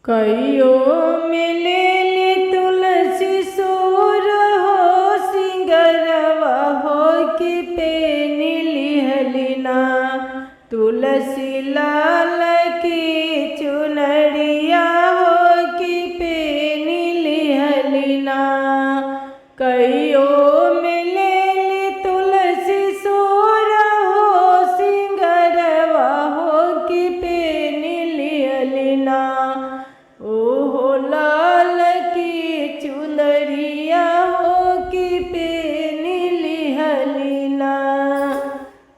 कहियो मिलेली तुलसी सोर हो सिंगरवा हो कि पेनी लिहलिना तुलसी लाल की चुनरिया हो कि पेनी लिहलिना। कहियो मिलेली तुलसी सोर हो सिंगरवा हो कि पेनी लिहलिना ओहो लाल की चुनरिया हो कि पेनी लिहलिना।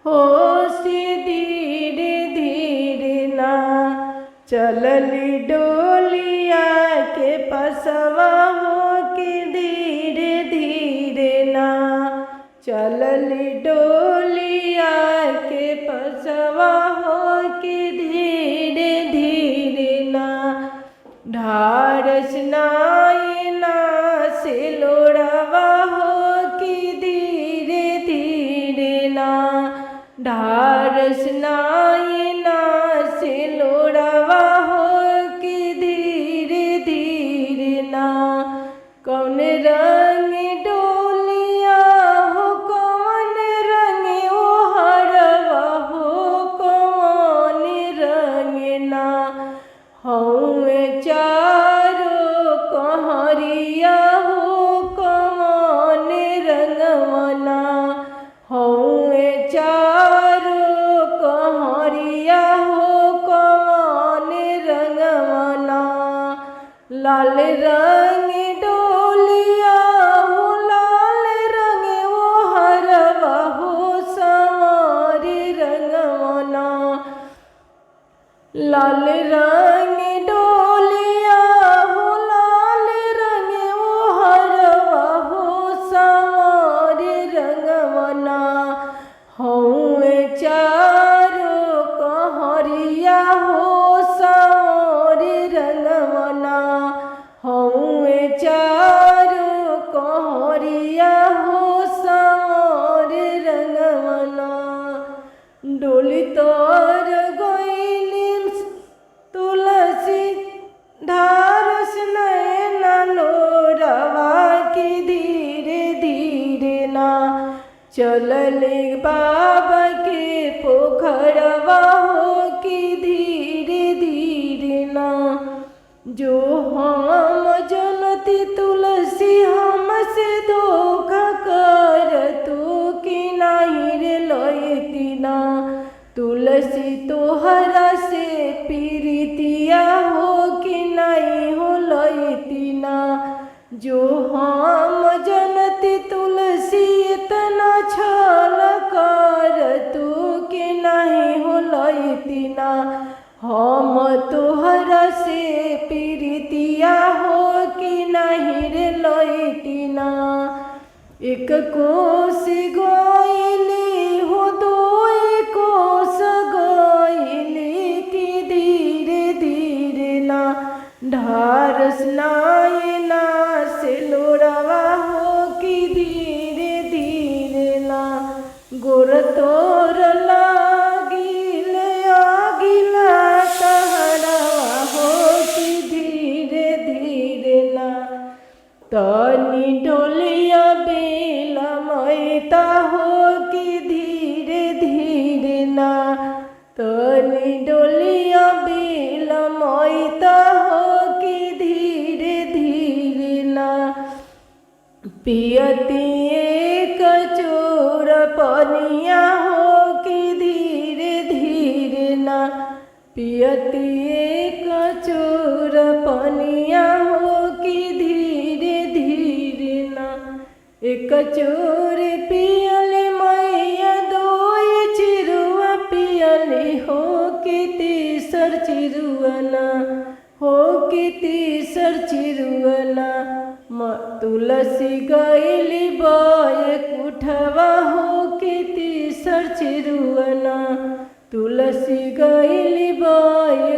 हो से धीरे धीरे ना चलली डोलिया के पसवा हो कि धीरे धीरे ना चलली डोलिया के पसवा हो कि धीरे धीरे ना। ढारस नायना से लोड़वा हो कि धीरे धीरे ना ढारस नायना से लोड़वा हो कि धीरे धीरे ना। कौन रंग डोलिया हो कौन रंग ओ हरवा हो कौन रंग ना हौवे चारो कहरिया हो कौन रंगवना हौवे चारो कहरिया हो कौन रंगवना। लाल रंग डोलिया हो लाल रंग वो हरवा हो संवर रंगवना। लाल रंग डोलिया हो लाल रंग वो हरवा हो संवर रंगवना। हौवे चारो कहरिया हो संवर रंगवना हौवे चारो कहरिया हो संवर रंगवना। डोली तोर गइली तुलसी ढारस नैना लोरवा कि धीरे धीरे ना चलले बाबा के पोखरवा हो कि धीरे धीरे ना। जो हम जनती तुलसी हमसे धोखा कर तू कि नहीं रे लयती ना तुलसी तोहरा से पीरितिया हो कि नहीं हो लयती ना। जो हम जनती तुलसी इतना छल कर तू कि नहीं हो लयती ना हम तोहरा से पीरितिया हो कि नहीं रे लयती ना। एक कोस गइली हो दो कोस गइली कि धीरे धीरे ना ढारस नायना से लोड़वा हो कि धीरे धीरे ना। गोर तोर लागिल आगिला तहरवा हो कि धीरे धीरे ना। तनी डोलिया बेला मैता हो कि धीरे धीरे ना तनी डोलिया बेला मैता हो कि धीरे धीरे ना। पियती एक चोर पनिया हो कि धीरे धीरे ना पियती एक चोर पनिया हो कि धीरे धीरे ना। एक चोर पियले मैया दो चिरुआ पियले हो कि तीसर चिरुआना हो कि तीसर चिरुआना। तुलसी गइली बाय कुठवा हो कि तीसर चिरुआना तुलसी गइली बाय